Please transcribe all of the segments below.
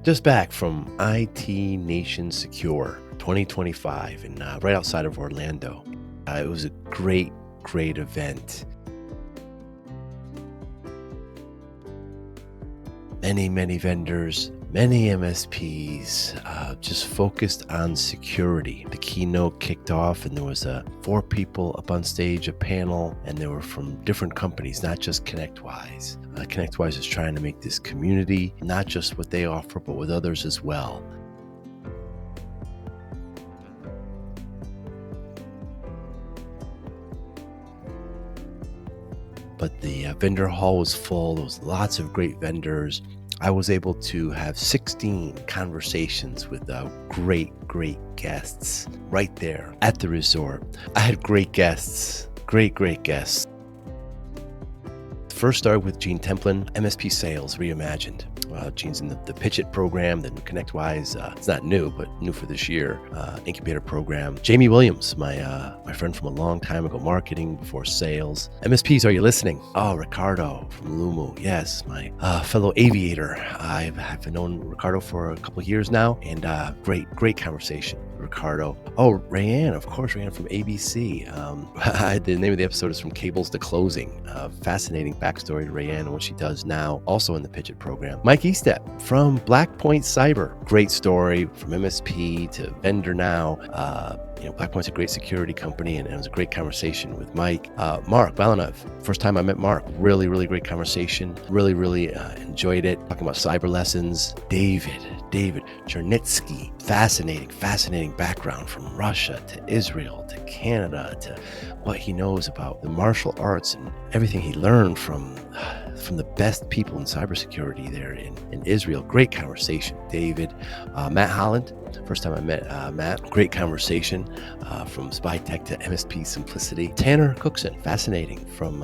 Just back from IT Nation Secure 2025 and right outside of Orlando. It was a great event. Many vendors, many MSPs, just focused on security. The keynote kicked off and there was 4 people up on stage, a panel, and they were from different companies, not just ConnectWise. ConnectWise is trying to make this community, not just what they offer, but with others as well. But the vendor hall was full. There was lots of great vendors. I was able to have 16 conversations with great guests right there at the resort. I had great guests, great guests. First started with Gene Templin, MSP Sales Reimagined. Gene's in the Pitch It program, the ConnectWise, it's not new, but new for this year, incubator program. Jamie Williams, my friend from a long time ago, marketing before sales. MSPs, are you listening? Oh, Ricardo from Lumu. Yes, my fellow aviator. I've known Ricardo for a couple of years now, and great conversation. Ricardo. Oh, Rayanne, of course, Rayanne from ABC. The name of the episode is From Cables to Closing. Fascinating backstory to Rayanne and what she does now, also in the Pitch It program. Mike Estep from Blackpoint Cyber. Great story from MSP to vendor now. Blackpoint's a great security company, and it was a great conversation with Mike. Mark Balanov, first time I met Mark, really great conversation. Really enjoyed it. Talking about cyber lessons. David Chernitsky, fascinating background from Russia to Israel to Canada to what he knows about the martial arts and everything he learned from the best people in cybersecurity there in Israel. Great conversation. David, Matt Holland, first time I met Matt, great conversation from Spy Tech to MSP Simplicity. Tanner Cookson, fascinating from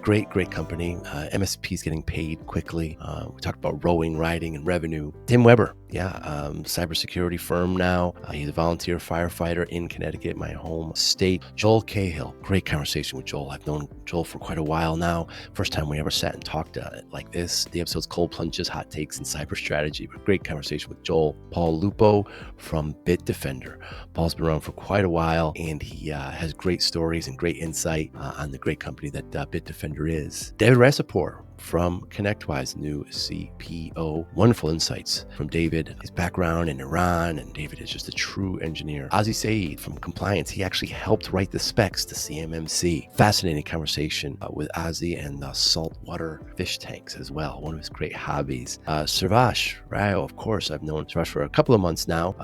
great company. MSPs getting paid quickly. We talked about rowing, riding, and revenue. Tim Weber, cybersecurity firm now. He's a volunteer firefighter in Connecticut, my home state. Joel Cahill, great conversation with Joel. I've known Joel for quite a while now. First time we ever sat and talked like this. The episode's Cold Plunges, Hot Takes, and Cyber Strategy. But great conversation with Joel. Paul Lupo from Bitdefender. Paul's been around for quite a while, and he has great stories and great insight on the great company that Bitdefender is. David Rasapor from ConnectWise, new CPO. Wonderful insights from David, his background in Iran, and David is just a true engineer. Ozzy Saeed from Compliance, he actually helped write the specs to CMMC. Fascinating conversation with Ozzy and the saltwater fish tanks as well, one of his great hobbies. Sarvash Rao, of course, I've known Sarvash for a couple of months now,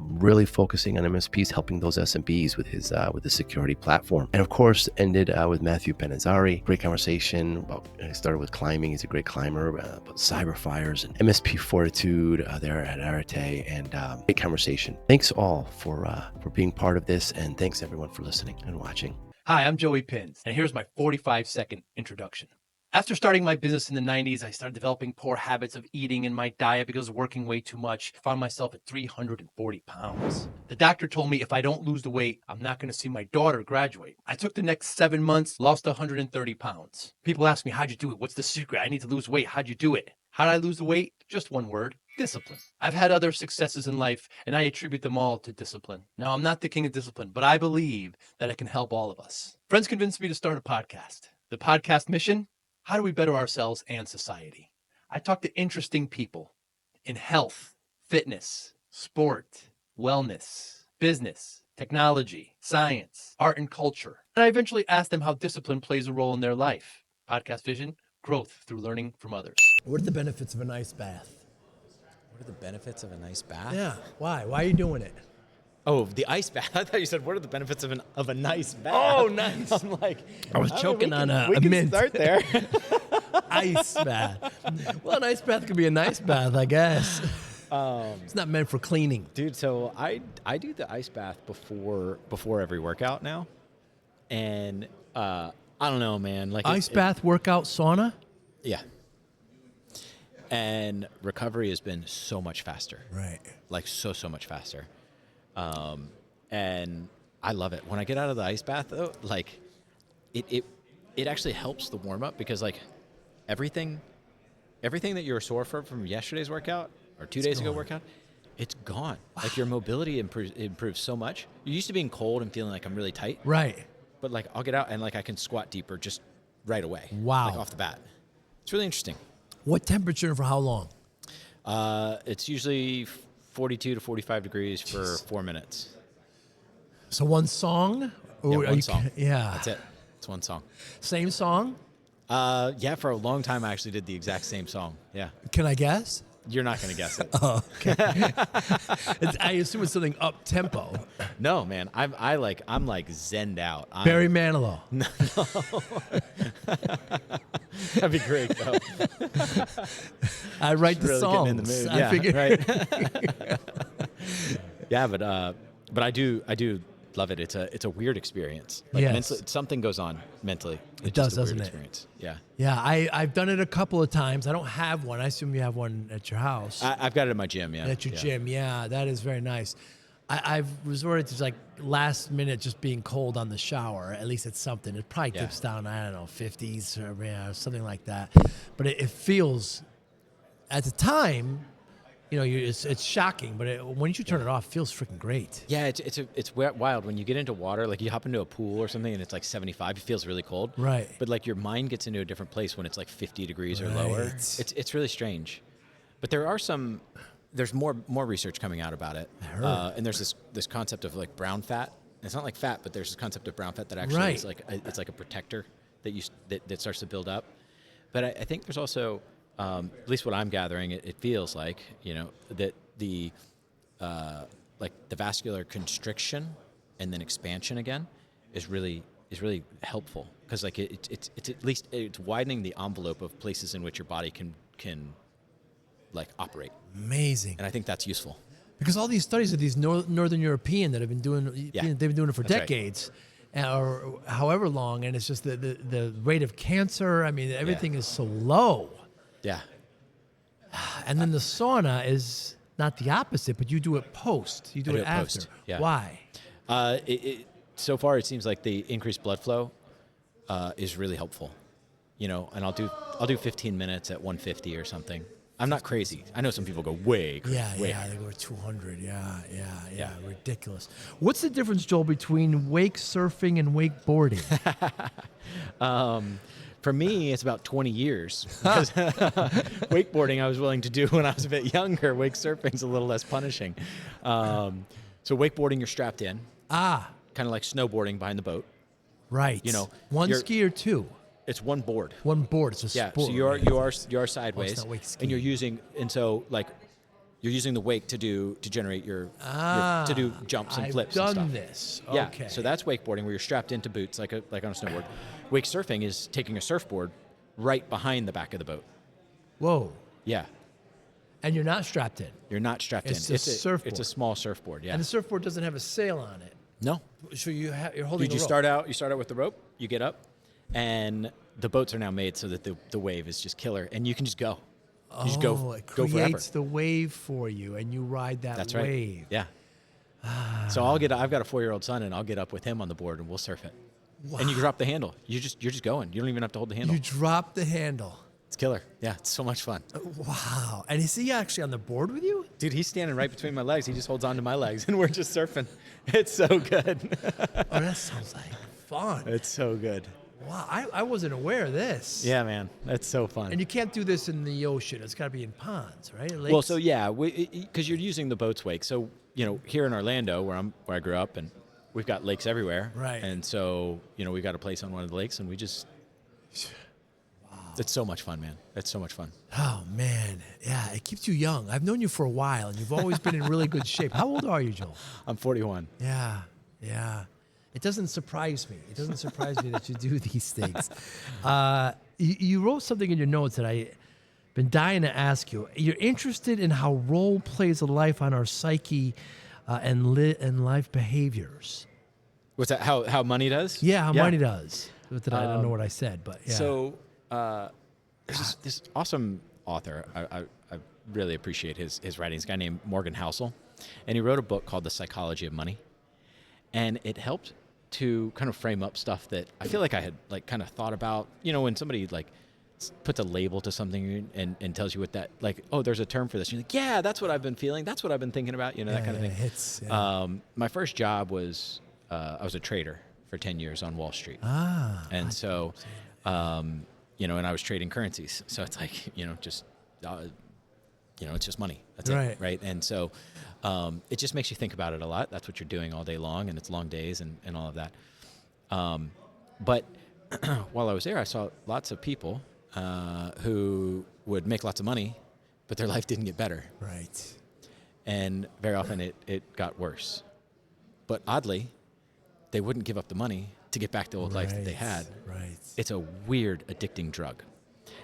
really focusing on MSPs, helping those SMBs with his with the security platform. And of course, ended with Matthew Benazari. Great conversation about, started with climbing. He's a great climber, about cyber fires and MSP fortitude there at Arete, and great conversation. Thanks all for being part of this, and thanks everyone for listening and watching. Hi, I'm Joey Pinz, and here's my 45-second introduction. After starting my business in the 90s, I started developing poor habits of eating in my diet because of working way too much. I found myself at 340 pounds. The doctor told me if I don't lose the weight, I'm not going to see my daughter graduate. I took the next 7 months, lost 130 pounds. People ask me, how'd you do it? What's the secret? I need to lose weight. How'd you do it? How did I lose the weight? Just one word: discipline. I've had other successes in life, and I attribute them all to discipline. Now, I'm not the king of discipline, but I believe that it can help all of us. Friends convinced me to start a podcast. The podcast mission: how do we better ourselves and society? I talk to interesting people in health, fitness, sport, wellness, business, technology, science, art, and culture. And I eventually ask them how discipline plays a role in their life. Podcast vision: growth through learning from others. What are the benefits of a nice bath? What are the benefits of a nice bath? Yeah, why? Why are you doing it? Oh, the ice bath. I thought you said, what are the benefits of a nice bath? Oh, nice. I'm like, I was choking on a we can mint. start there. Ice bath. Well, an ice bath could be a nice bath, I guess. It's not meant for cleaning. Dude, so I do the ice bath before every workout now. And I don't know, man. Like Ice bath, workout, sauna? Yeah. And recovery has been so much faster. Right. Like so much faster. And I love it. When I get out of the ice bath, though, like it actually helps the warm up, because like everything that you're sore from yesterday's workout or 2 days ago workout, it's gone. Like your mobility improves so much. You're used to being cold and feeling like I'm really tight. Right. But like I'll get out and like I can squat deeper just right away. Wow. Like off the bat. It's really interesting. What temperature and for how long? It's usually 42 to 45 degrees for 4 minutes. So one song? Or Yeah, one song. Yeah. That's it. It's one song. Same song? Yeah, for a long time I actually did the exact same song. Yeah. Can I guess? You're not going to guess it. I assume it's something up tempo. No, man. I'm like zenned out. Barry Manilow. That'd be great though. I write the Really songs. getting in the mood. I Yeah, figure. right. Yeah, but I do love it. It's a weird experience. Like Yes. mentally, something goes on mentally. It It's does, just a weird doesn't it? experience. Yeah. Yeah, I've done it a couple of times. I don't have one. I assume you have one at your house. I've got it at my gym. Yeah. At your Yeah. gym, yeah, that is very nice. I've resorted to like last minute just being cold on the shower. At least it's something. It probably dips down, I don't know, 50s or something like that. But it feels, at the time, it's shocking. But when you turn it off, it feels freaking great. Yeah, it's wild when you get into water. Like you hop into a pool or something, and it's like 75. It feels really cold. Right. But like your mind gets into a different place when it's like 50 degrees or lower. Right. It's really strange. But there's more research coming out about it. I heard. And there's this concept of like brown fat. It's not like fat, but there's this concept of brown fat that actually Right. is like it's like a protector that starts to build up. But I think there's also, at least what I'm gathering, it feels like, that the vascular constriction and then expansion again is really helpful, because like it's at least it's widening the envelope of places in which your body can like operate. Amazing. And I think that's useful. Because all these studies of these Northern European that have been doing, they've been doing it for That's right. decades, or however long, and it's just the rate of cancer. I mean, everything is so low. Yeah. And then the sauna is not the opposite, but you do it post. You do I it do it after. post, yeah. Why? So far it seems like the increased blood flow is really helpful. And I'll do 15 minutes at 150 or something. I'm not crazy. I know some people go way crazy. Way Yeah, higher. they go to 200. Yeah, ridiculous. What's the difference, Joel, between wake surfing and wakeboarding? For me, it's about 20 years. Because wakeboarding I was willing to do when I was a bit younger. Wake surfing's a little less punishing. So wakeboarding, you're strapped in. Kind of like snowboarding behind the boat. Right. One ski or two? It's one board. One board. It's a sport. So you are sideways, not wake and you're skiing. using the wake to generate your to do jumps and flips. I've and done stuff. this. Yeah. Okay. So that's wakeboarding, where you're strapped into boots like on a snowboard. Wake surfing is taking a surfboard right behind the back of the boat. Whoa. Yeah. And you're not strapped in. You're not strapped It's in. a surfboard. It's a small surfboard. Yeah. And the surfboard doesn't have a sail on it. No. So you're holding You a rope. start out with the rope. You get up, and the boats are now made so that the wave is just killer, and you can just go. You just go It forever. creates the wave for you, and you ride that That's right. wave. Yeah. So I've got a 4-year-old son, and I'll get up with him on the board, and we'll surf it. Wow. And you drop the handle. You're just going. You don't even have to hold the handle. You drop the handle. It's killer. Yeah, it's so much fun. Wow. And is he actually on the board with you? Dude, he's standing right between my legs. He just holds onto my legs, and we're just surfing. It's so good. Oh, that sounds like fun. It's so good. Wow. I wasn't aware of this. Yeah, man. That's so fun. And you can't do this in the ocean. It's got to be in ponds, right? Well, so yeah, because you're using the boat's wake. So here in Orlando, where I grew up, and we've got lakes everywhere. Right. And so we've got a place on one of the lakes, and we just. Wow. It's so much fun, man. It's so much fun. Oh, man. Yeah, it keeps you young. I've known you for a while, and you've always been in really good shape. How old are you, Joel? I'm 41. Yeah. It doesn't surprise me. It doesn't surprise me that you do these things. You wrote something in your notes that I've been dying to ask you. You're interested in how role plays a life on our psyche and life behaviors. What's that? How money does? Yeah, how money does. I don't know what I said, but yeah. So there's this awesome author. I really appreciate his writings. A guy named Morgan Housel, and he wrote a book called The Psychology of Money, and it helped to kind of frame up stuff that I feel like I had like kind of thought about. When somebody like puts a label to something and tells you what that, like, oh, there's a term for this. You're like, yeah, that's what I've been feeling. That's what I've been thinking about, that kind of thing. Hits, My first job was, I was a trader for 10 years on Wall Street. And so, and I was trading currencies. So it's like, just, it's just money. That's it. Right. And so it just makes you think about it a lot. That's what you're doing all day long, and it's long days and all of that. But while I was there, I saw lots of people who would make lots of money, but their life didn't get better. Right. And very often it got worse. But oddly, they wouldn't give up the money to get back to the old life that they had. Right. It's a weird, addicting drug.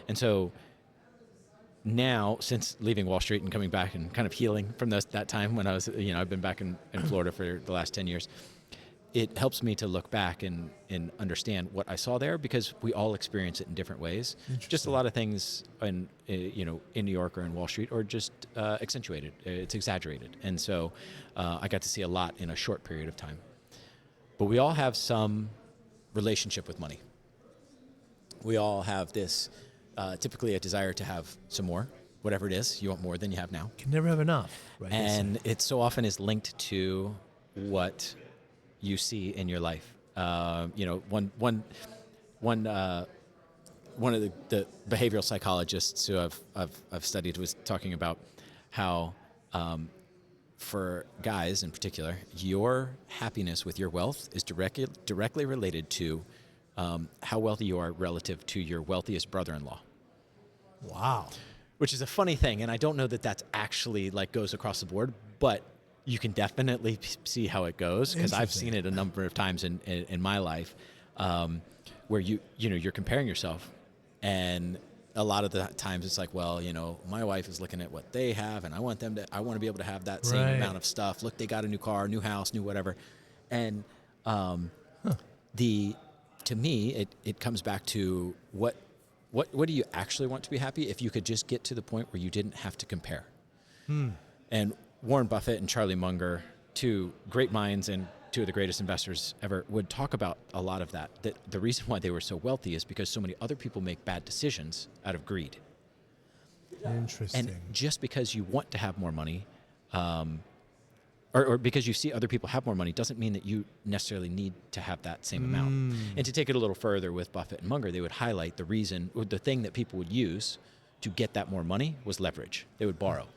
And so now, since leaving Wall Street and coming back and kind of healing from that time when I was, I've been back in Florida for the last 10 years, it helps me to look back and understand what I saw there, because we all experience it in different ways. Just a lot of things in New York or in Wall Street are just accentuated. It's exaggerated. And so I got to see a lot in a short period of time. But we all have some relationship with money. We all have this, typically a desire to have some more, whatever it is. You want more than you have now. Can never have enough. Right? And it so often is linked to what you see in your life. One of the behavioral psychologists who I've studied was talking about how, for guys in particular, your happiness with your wealth is directly related to how wealthy you are relative to your wealthiest brother-in-law. Wow. Which is a funny thing, and I don't know that that's actually like goes across the board, but you can definitely see how it goes, because I've seen it a number of times in my life, where you're comparing yourself, and a lot of the times it's like, well, my wife is looking at what they have, and I want to be able to have that same amount of stuff. Look, they got a new car, new house, new whatever, and to me it comes back to what do you actually want to be happy if you could just get to the point where you didn't have to compare. And Warren Buffett and Charlie Munger, two great minds and two of the greatest investors ever, would talk about a lot of that. That the reason why they were so wealthy is because so many other people make bad decisions out of greed. Interesting. And just because you want to have more money, or because you see other people have more money, doesn't mean that you necessarily need to have that same amount. And to take it a little further with Buffett and Munger, they would highlight the reason, or the thing that people would use to get that more money was leverage. They would borrow.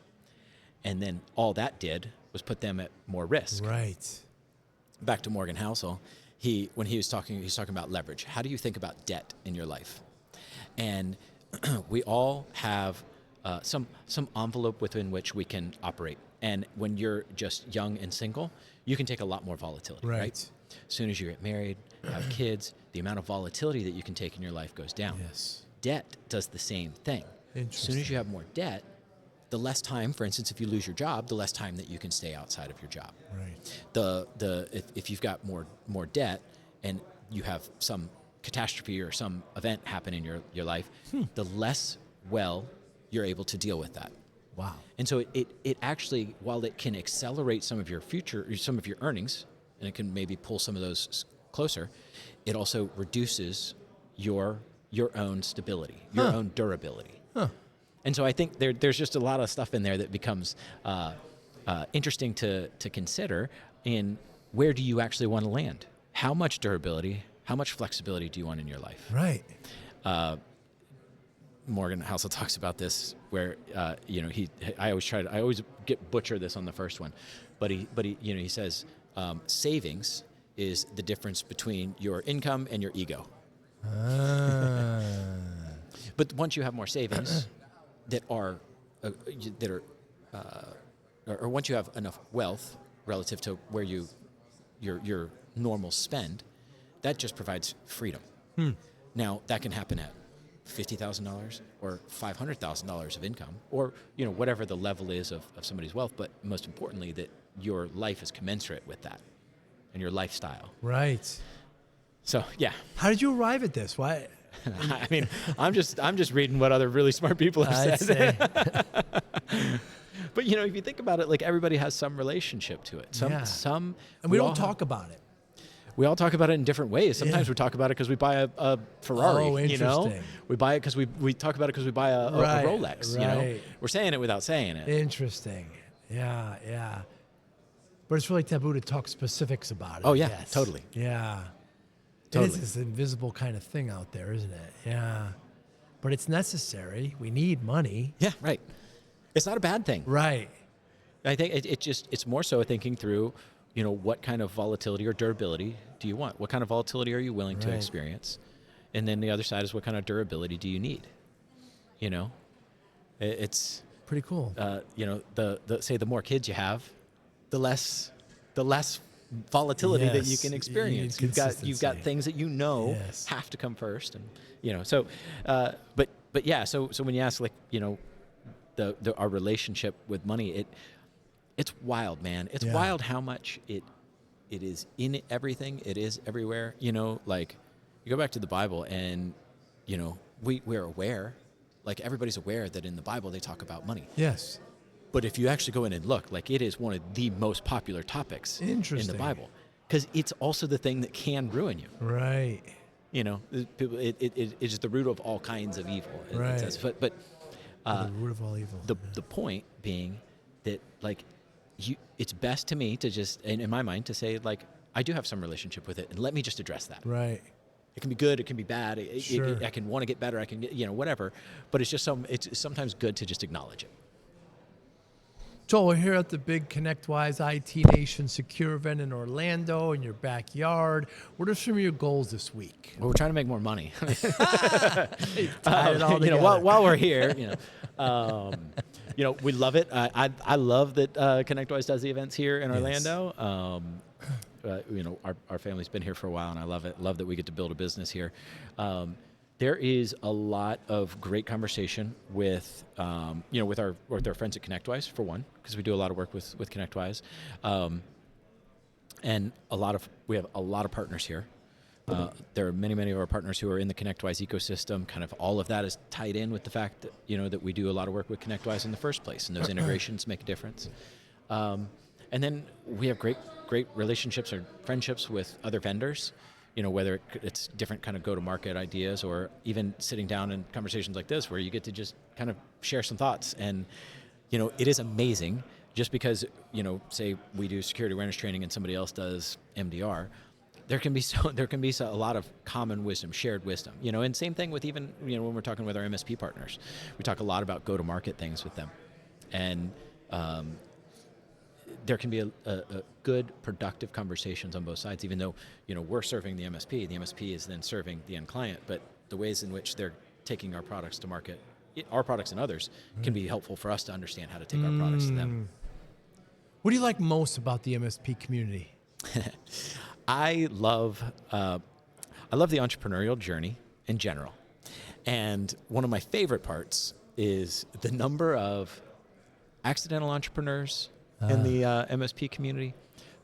And then all that did was put them at more risk. Right. Back to Morgan Housel, when he was talking about leverage. How do you think about debt in your life? And we all have some envelope within which we can operate. And when you're just young and single, you can take a lot more volatility. Right. As soon as you get married, have kids, the amount of volatility that you can take in your life goes down. Yes. Debt does the same thing. As soon as you have more debt, the less time, for instance, if you lose your job, the less time that you can stay outside of your job. Right. If you've got more debt and you have some catastrophe or some event happen in your life, the less well you're able to deal with that. Wow. And so it actually, while it can accelerate some of your earnings, and it can maybe pull some of those closer, it also reduces your own stability, your own durability. And so I think there's just a lot of stuff in there that becomes interesting to consider in where do you actually want to land? How much durability, how much flexibility do you want in your life? Right. Morgan Housel talks about this where, I always butcher this on the first one, but he says, savings is the difference between your income and your ego. But once you have more savings, or once you have enough wealth relative to where your normal spend, that just provides freedom. Now that can happen at $50,000 or $500,000 of income, or whatever the level is of somebody's wealth. But most importantly, that your life is commensurate with that, and your lifestyle. Right. So yeah. How did you arrive at this? Why? I mean, I'm just reading what other really smart people have said. But if you think about it, like everybody has some relationship to it. And we don't talk about it. we all talk about it in different ways. Sometimes we talk about it because we buy a Ferrari. Oh, you know, interesting. we buy it because we talk about it because we buy a Rolex. You know, we're saying it without saying it. Interesting. Yeah, yeah. But it's really taboo to talk specifics about it. Oh I yeah, guess. totally. Yeah. Totally. It is this invisible kind of thing out there, isn't it? Yeah. But it's necessary. We need money. Yeah, right. It's not a bad thing. Right. I think it's more so thinking through, you know, what kind of volatility or durability do you want? What kind of volatility are you willing to experience? And then the other side is what kind of durability do you need? You know, it's pretty cool. You know, the more kids you have, the less volatility that you can experience. You've got things that you know have to come first, and you know. So, but yeah. So when you ask, like, you know, our relationship with money, it's wild, man. It's wild how much it is in everything. It is everywhere. You know, like you go back to the Bible, and you know we're aware, like everybody's aware that in the Bible they talk about money. Yes. But if you actually go in and look, like it is one of the most popular topics in the Bible, because it's also the thing that can ruin you. Right. You know, it is the root of all kinds of evil. Right. It says. But the root of all evil. The point being that, like, it's best to me to just, in my mind, to say, like, I do have some relationship with it, and let me just address that. Right. It can be good, it can be bad. Sure. I can want to get better. I can get, you know, whatever. But it's just it's sometimes good to just acknowledge it. Joel, we're here at the big ConnectWise IT Nation Secure event in Orlando in your backyard. What are some of your goals this week? Well, we're trying to make more money. Tie it all you know, together. while we're here, you know, we love it. I love that ConnectWise does the events here in Orlando. You know, our family's been here for a while, and I love it. Love that we get to build a business here. There is a lot of great conversation with, you know, with our friends at ConnectWise, for one, because we do a lot of work with ConnectWise, and we have a lot of partners here. There are many of our partners who are in the ConnectWise ecosystem. Kind of all of that is tied in with the fact that, you know, that we do a lot of work with ConnectWise in the first place, and those integrations make a difference. And then we have great relationships or friendships with other vendors. You know, whether it's different kind of go-to-market ideas, or even sitting down in conversations like this where you get to just kind of share some thoughts. And, you know, it is amazing just because, you know, say we do security awareness training and somebody else does MDR, there can be a lot of common wisdom, shared wisdom, you know, and same thing with even, you know, when we're talking with our MSP partners, we talk a lot about go-to-market things with them. And, there can be a good, productive conversations on both sides, even though, you know, we're serving the MSP is then serving the end client, but the ways in which they're taking our products to market, our products and others, can be helpful for us to understand how to take our products to them. What do you like most about the MSP community? I love the entrepreneurial journey in general. And one of my favorite parts is the number of accidental entrepreneurs in the MSP community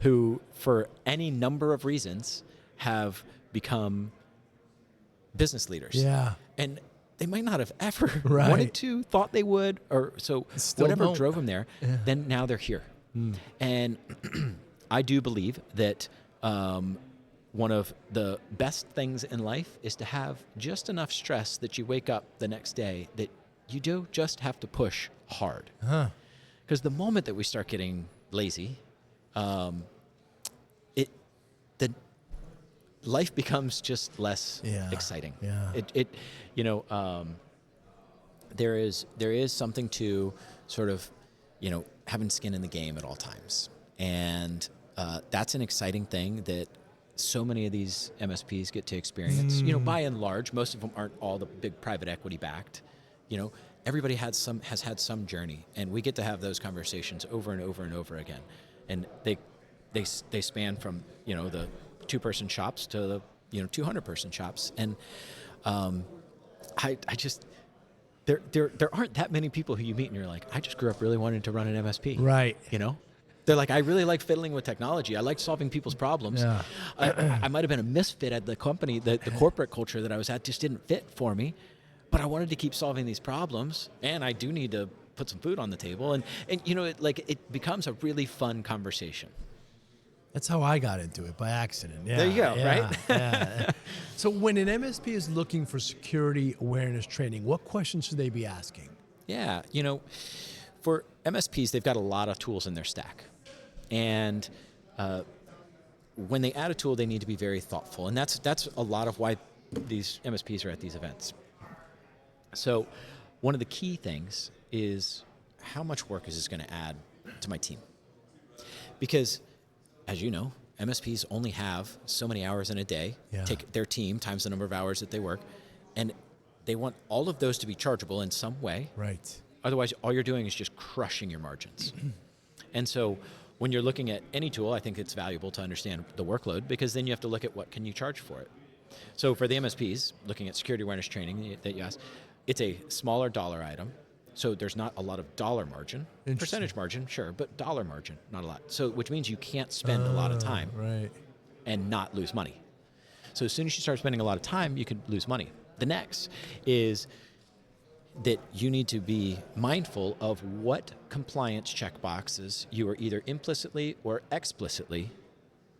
who, for any number of reasons, have become business leaders. Yeah. And they might not have ever wanted to, thought they would, or so whatever drove them there, then now they're here. And I do believe that one of the best things in life is to have just enough stress that you wake up the next day that you do just have to push hard. Because the moment that we start getting lazy, the life becomes just less exciting. You know, there is something to sort of, you know, having skin in the game at all times, and that's an exciting thing that so many of these MSPs get to experience. You know, by and large, most of them aren't all the big private equity backed. You know, everybody has had some journey, and we get to have those conversations over and over and over again. And they span from, you know, the 2-person shops to the, you know, 200-person shops. And I just there aren't that many people who you meet and you're like, I just grew up really wanting to run an MSP. Right. You know? They're like, I really like fiddling with technology. I like solving people's problems. Yeah. I might have been a misfit at the company, the corporate culture that I was at just didn't fit for me. But I wanted to keep solving these problems, and I do need to put some food on the table. And you know, it becomes a really fun conversation. That's how I got into it, by accident. Yeah, There you go, yeah, right? Yeah. So when an MSP is looking for security awareness training, what questions should they be asking? Yeah, for MSPs, they've got a lot of tools in their stack. And when they add a tool, they need to be very thoughtful. And that's a lot of why these MSPs are at these events. So one of the key things is how much work is this going to add to my team? Because, as you know, MSPs only have so many hours in a day. Yeah. Take their team times the number of hours that they work. And they want all of those to be chargeable in some way. Right. Otherwise, all you're doing is just crushing your margins. And so when you're looking at any tool, I think it's valuable to understand the workload, because then you have to look at what can you charge for it. So for the MSPs, looking at security awareness training that you asked, it's a smaller dollar item. So there's not a lot of dollar margin. Percentage margin, sure, but dollar margin, not a lot. So which means you can't spend a lot of time and not lose money. So as soon as you start spending a lot of time, you could lose money. The next is that you need to be mindful of what compliance checkboxes you are either implicitly or explicitly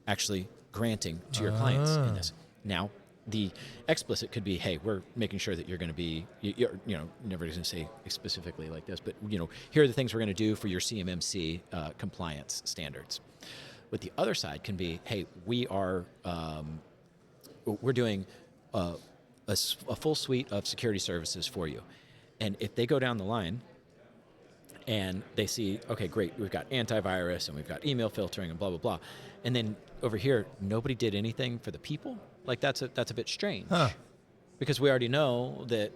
actually granting to your clients in this. Now, the explicit could be, hey, we're making sure that you're going to be, you're never going to say specifically like this, but here are the things we're going to do for your CMMC compliance standards. But the other side can be, hey, we're doing a full suite of security services for you. And if they go down the line and they see, okay, great, we've got antivirus and we've got email filtering and blah, blah, blah. And then over here, nobody did anything for the people. Like that's a bit strange, because we already know that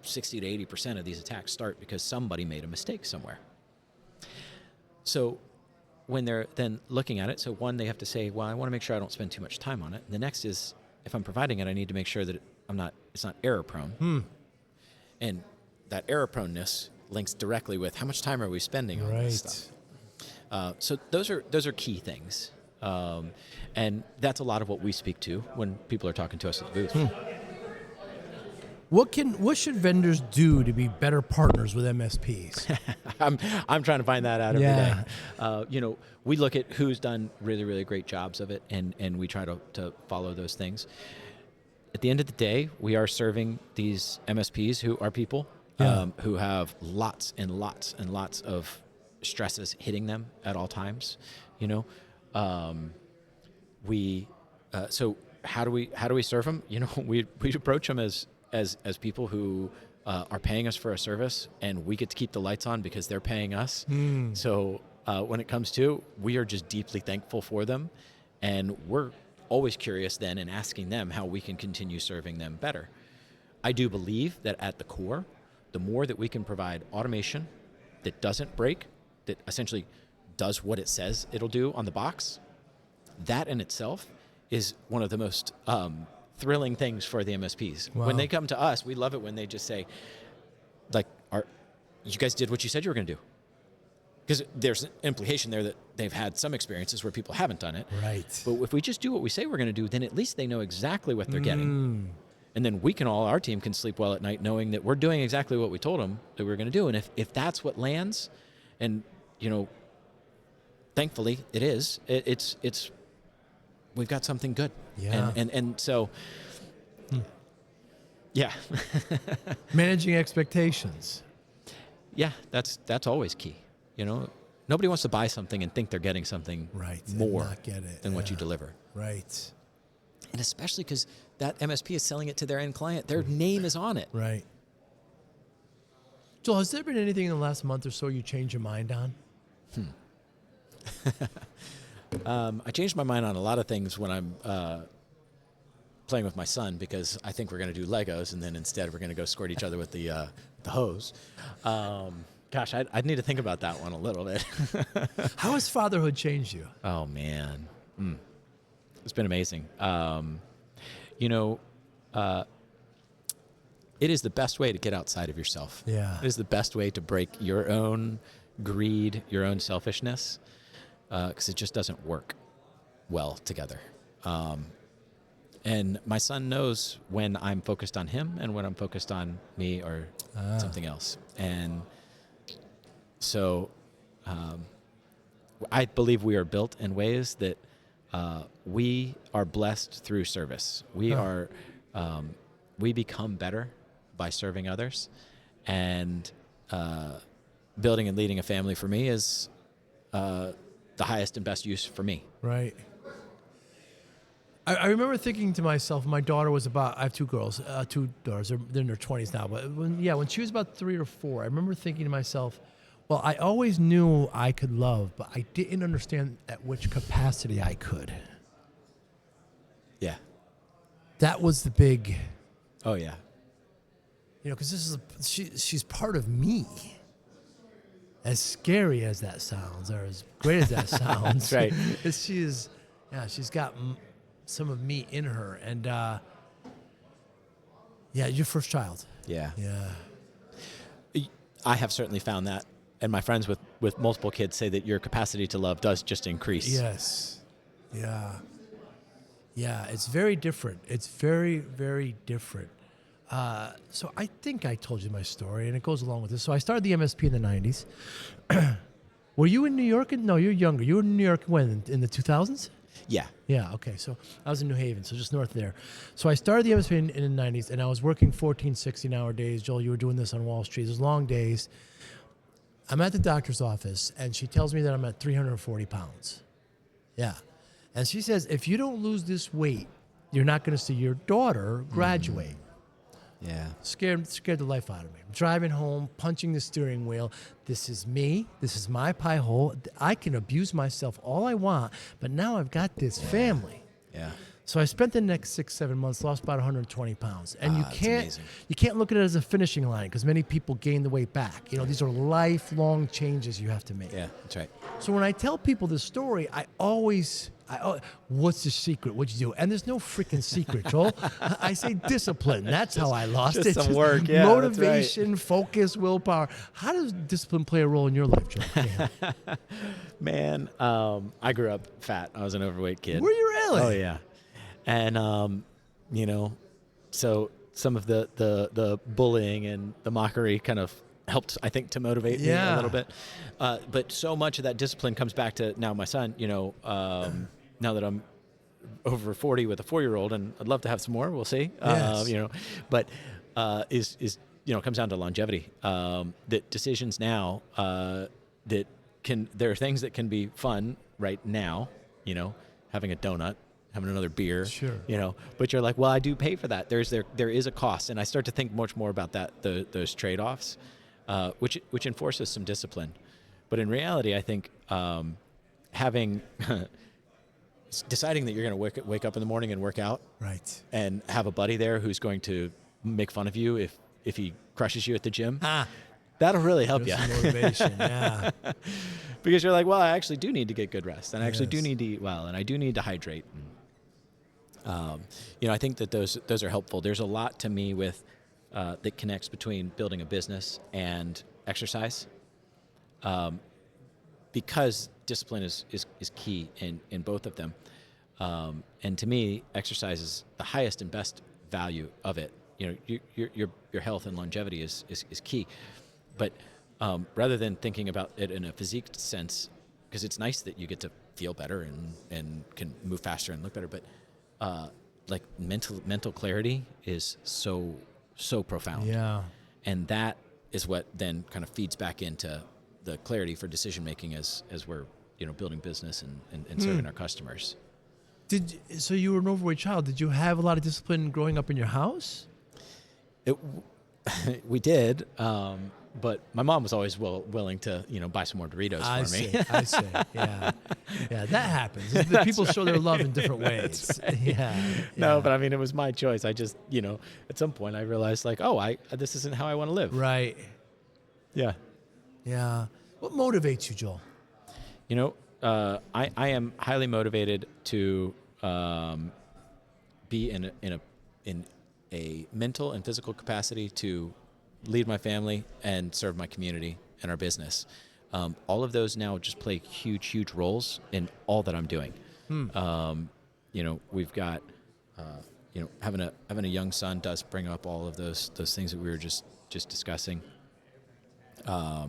60 to 80% of these attacks start because somebody made a mistake somewhere. So when they're then looking at it, so one, they have to say, well, I want to make sure I don't spend too much time on it. And the next is, if I'm providing it, I need to make sure that it's not error prone. And that error proneness links directly with how much time are we spending on this stuff. So those are key things. And that's a lot of what we speak to when people are talking to us at the booth. What should vendors do to be better partners with MSPs? I'm trying to find that out every day. We look at who's done really, really great jobs of it, and we try to follow those things. At the end of the day, we are serving these MSPs who are people who have lots and lots and lots of stresses hitting them at all times. So how do we serve them? We approach them as people who are paying us for a service, and we get to keep the lights on because they're paying us. So when it comes to, we are just deeply thankful for them, and we're always curious then and asking them how we can continue serving them better. I do believe that at the core, the more that we can provide automation that doesn't break, that essentially does what it says it'll do on the box, that in itself is one of the most thrilling things for the MSPs. Wow. When they come to us, we love it when they just say, like, you guys did what you said you were going to do. Because there's an implication there that they've had some experiences where people haven't done it. Right. But if we just do what we say we're going to do, then at least they know exactly what they're getting. And then our team can sleep well at night knowing that we're doing exactly what we told them that we were going to do. And if that's what lands, and, thankfully it is, it's we've got something good. Yeah. And so, yeah. Managing expectations. Yeah, that's always key. Nobody wants to buy something and think they're getting something more than what you deliver. Right. And especially because that MSP is selling it to their end client. Their name is on it. Right. Joel, has there been anything in the last month or so you changed your mind on? I changed my mind on a lot of things when I'm playing with my son, because I think we're going to do Legos, and then instead we're going to go squirt each other with the hose. Gosh, I'd need to think about that one a little bit. How has fatherhood changed you? Oh, man. It's been amazing. It is the best way to get outside of yourself. Yeah. It is the best way to break your own greed, your own selfishness, because it just doesn't work well together. And my son knows when I'm focused on him and when I'm focused on me or something else. And so I believe we are built in ways that we are blessed through service. We are, we become better by serving others, and building and leading a family for me is the highest and best use for me. Right. I remember thinking to myself, my daughter was about, I have two girls, two daughters, they're in their 20s now, but when she was about 3 or 4, I remember thinking to myself, well, I always knew I could love, but I didn't understand at which capacity I could. Yeah. That was the big, Oh, yeah. because she's part of me. As scary as that sounds, or as great as that sounds, That's right. she's got some of me in her, and your first child. Yeah. Yeah. I have certainly found that, and my friends with multiple kids say that your capacity to love does just increase. Yes. Yeah. Yeah, it's very different. It's very, very different. So I think I told you my story, and it goes along with this. So I started the MSP in the 90s. Were you in New York? No, you're younger. You were in New York when? In the 2000s? Yeah. Yeah, okay. So I was in New Haven, so just north there. So I started the MSP in the 90s, and I was working 14, 16-hour days. Joel, you were doing this on Wall Street. Those long days. I'm at the doctor's office, and she tells me that I'm at 340 pounds. Yeah. And she says, if you don't lose this weight, you're not going to see your daughter graduate. Yeah. Scared the life out of me. I'm driving home, punching the steering wheel. This is me. This is my pie hole. I can abuse myself all I want, but now I've got this family. Yeah. So I spent the next 6-7 months, lost about 120 pounds. And you that's can't amazing. you can't look at it as a finishing line, because many people gain the weight back. These are lifelong changes you have to make. Yeah, that's right. So when I tell people this story, I always, what's the secret? What'd you do? And there's no freaking secret, Joel. I say discipline. That's how I lost just it. some work, yeah, motivation, focus, willpower. How does discipline play a role in your life, Joel? Yeah. Man, I grew up fat. I was an overweight kid. Were you really? Oh, yeah. And, so some of the bullying and the mockery kind of helped, I think, to motivate me a little bit. But so much of that discipline comes back to now my son, now that I'm over 40 with a 4-year-old, and I'd love to have some more, we'll see. Yes. But is it comes down to longevity. That decisions now that there are things that can be fun right now, having a donut, having another beer, Sure. But you're like, well, I do pay for that. There is a cost, and I start to think much more about that, those trade-offs, which enforces some discipline. But in reality, I think having deciding that you're going to wake up in the morning and work out, Right. and have a buddy there who's going to make fun of you if he crushes you at the gym. That'll really help you. Some motivation, yeah. Because you're like, well, I actually do need to get good rest, and I actually do Yes. need to eat well, and I do need to hydrate. I think that those are helpful. There's a lot to me with that connects between building a business and exercise, because discipline is key in both of them. And to me, exercise is the highest and best value of it. Your health and longevity is key. But rather than thinking about it in a physique sense, because it's nice that you get to feel better and can move faster and look better, but like mental clarity is so profound. Yeah. And that is what then kind of feeds back into the clarity for decision making as we're building business and serving our customers. So you were an overweight child. Did you have a lot of discipline growing up in your house? We did, but my mom was always willing to buy some more Doritos for me. I see. Yeah, that happens. The people show their love in different ways. Right. Yeah. No, but I mean, it was my choice. I just at some point I realized like, this isn't how I want to live. Right. Yeah. Yeah. What motivates you, Joel? I am highly motivated to be in a mental and physical capacity to lead my family and serve my community and our business. All of those now just play huge roles in all that I'm doing. We've got having a young son does bring up all of those things that we were just discussing. I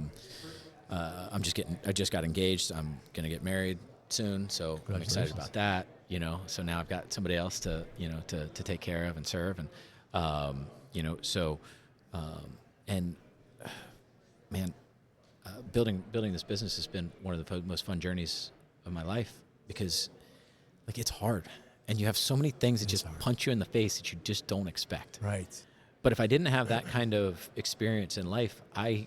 just got engaged. I'm going to get married soon, so I'm excited about that. so now I've got somebody else to take care of and serve. And, man, building this business has been one of the most fun journeys of my life, because like it's hard and you have so many things that just punch you in the face that you just don't expect. Right. But if I didn't have that kind of experience in life, I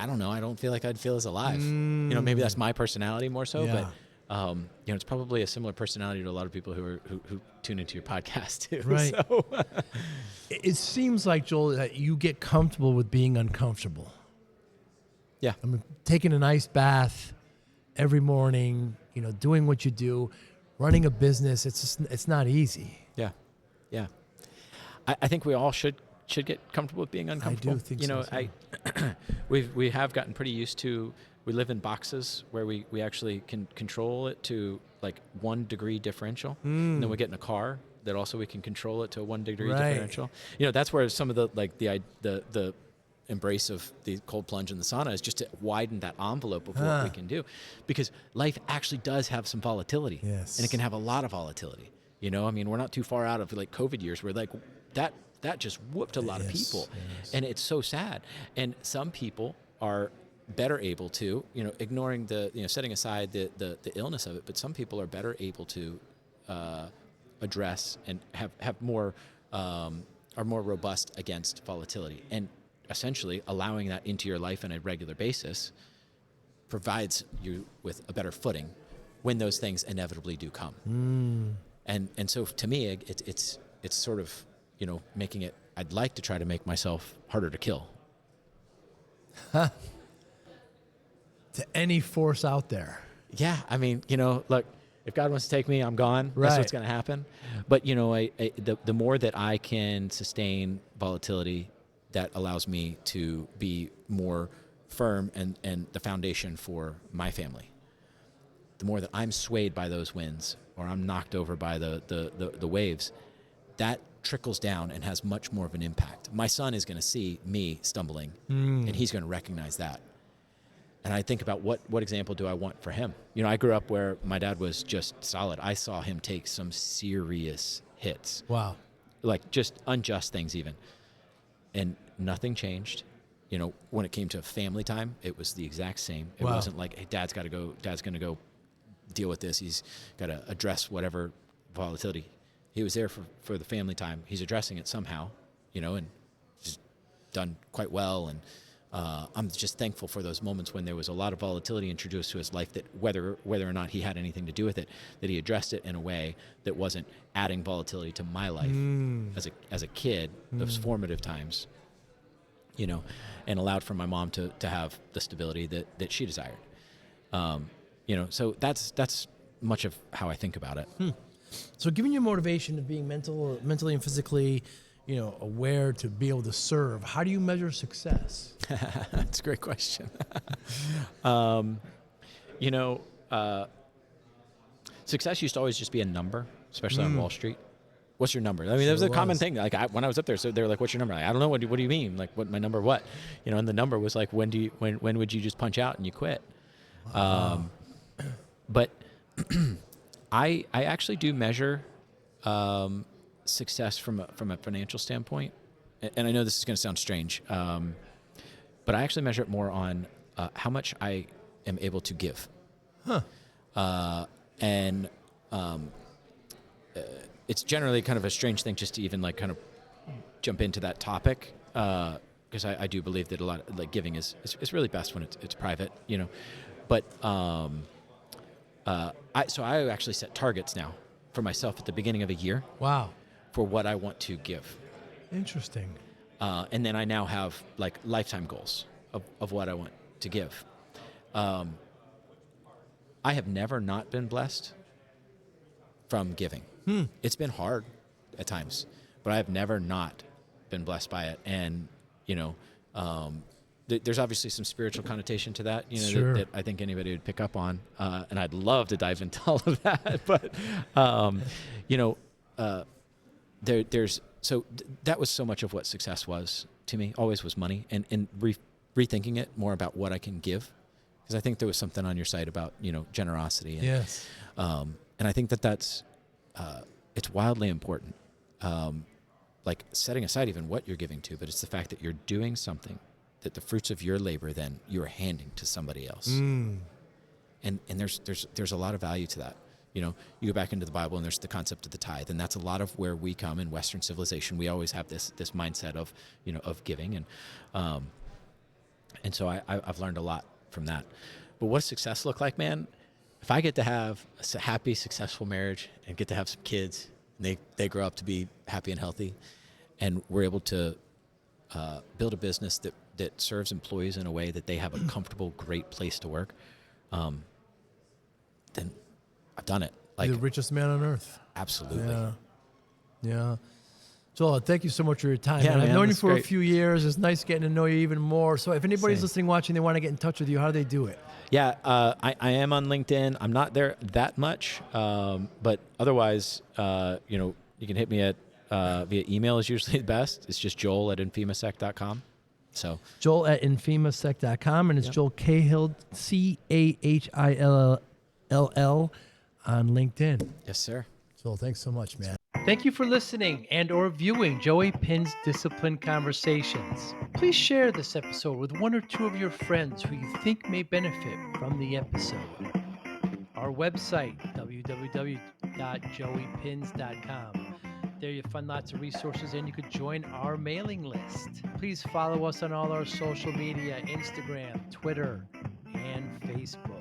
don't know. I don't feel like I'd feel as alive. Maybe that's my personality more so, Yeah. but it's probably a similar personality to a lot of people who tune into your podcast too. Right. So. It seems like, Joel, that you get comfortable with being uncomfortable. Yeah. I mean, taking an ice bath every morning, doing what you do, running a business, it's not easy. Yeah. Yeah. I think we all should get comfortable with being uncomfortable. I do think so. We have gotten pretty used to, we live in boxes where we actually can control it to like 1 degree differential. And then we get in a car that also we can control it to a 1 degree differential. That's where some of the embrace of the cold plunge and the sauna is just to widen that envelope of what we can do, because life actually does have some volatility. Yes. And it can have a lot of volatility. We're not too far out of like COVID years where like that just whooped a lot of people. Yes. And it's so sad. And some people are better able to, ignoring setting aside the illness of it, but some people are better able to address and have more, are more robust against volatility. And essentially allowing that into your life on a regular basis provides you with a better footing when those things inevitably do come. And so to me, it's sort of, making it, I'd like to try to make myself harder to kill. To any force out there. Yeah. I mean, look, if God wants to take me, I'm gone. Right. That's what's going to happen. But, the more that I can sustain volatility, that allows me to be more firm and the foundation for my family. The more that I'm swayed by those winds, or I'm knocked over by the waves, that trickles down and has much more of an impact. My son is going to see me stumbling, and he's going to recognize that. And I think about what example do I want for him? I grew up where my dad was just solid. I saw him take some serious hits. Wow. Like just unjust things even. And nothing changed. When it came to family time, it was the exact same. It wasn't like, hey, Dad's going to go deal with this. He's got to address whatever volatility. He was there for the family time. He's addressing it somehow, and he's done quite well. And I'm just thankful for those moments when there was a lot of volatility introduced to his life, that whether or not he had anything to do with it, that he addressed it in a way that wasn't adding volatility to my life as a kid, those formative times, and allowed for my mom to have the stability that she desired. So that's much of how I think about it. So giving you motivation of being mentally and physically, aware to be able to serve, how do you measure success? That's a great question. Success used to always just be a number, especially on Wall Street. What's your number? I mean, that was a common thing. Like when I was up there, so they were like, "What's your number?" Like, I don't know. What do you mean? Like, what my number? What? And the number was like, when would you just punch out and you quit? Wow. But I actually do measure success from a financial standpoint, and I know this is going to sound strange, but I actually measure it more on how much I am able to give. It's generally kind of a strange thing just to even like kind of jump into that topic, because I do believe that a lot of, like, giving is really best when it's private, But I actually set targets now for myself at the beginning of a year. Wow. For what I want to give. Interesting. And then I now have like lifetime goals of what I want to give. I have never not been blessed from giving. It's been hard at times, but I have never not been blessed by it. And, there's obviously some spiritual connotation to that, Sure. that I think anybody would pick up on. And I'd love to dive into all of that. But, that was so much of what success was to me, always was money, and rethinking it more about what I can give. Because I think there was something on your site about, generosity. And, yes. And I think that's it's wildly important. Like setting aside even what you're giving to, but it's the fact that you're doing something that the fruits of your labor then you're handing to somebody else. And there's a lot of value to that. You know, you go back into the Bible and there's the concept of the tithe, and that's a lot of where we come in Western civilization. We always have this mindset of, you know, of giving, and so I've learned a lot from that. But what does success look like, man? If I get to have a happy, successful marriage and get to have some kids, and they grow up to be happy and healthy, and we're able to build a business that serves employees in a way that they have a comfortable, great place to work, then I've done it. Like the richest man on earth. Absolutely. Yeah. Joel, thank you so much for your time. Yeah, man. I've man, known you that's for great. A few years. It's nice getting to know you even more. So if anybody's Same. listening, watching, they want to get in touch with you, how do they do it? Yeah, I am on LinkedIn. I'm not there that much, but otherwise, you know, you can hit me at via email is usually the best. It's just joel@infimasec.com. So Joel@infimasec.com, and it's Joel Cahill, Cahill on LinkedIn. yes, sir. Joel, thanks so much, man. Thank you for listening and or viewing Joey Pinz Discipline Conversations. Please share this episode with one or two of your friends who you think may benefit from the episode. Our website, www.joeypins.com. There you'll find lots of resources and you could join our mailing list. Please follow us on all our social media, Instagram, Twitter, and Facebook.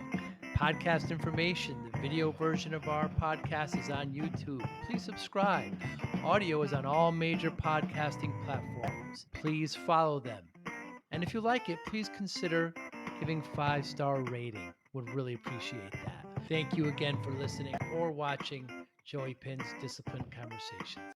Podcast information, the video version of our podcast is on YouTube. Please subscribe. Audio is on all major podcasting platforms. Please follow them. And if you like it, please consider giving 5-star rating. Would really appreciate that. Thank you again for listening or watching Joey Pinz Discipline Conversations.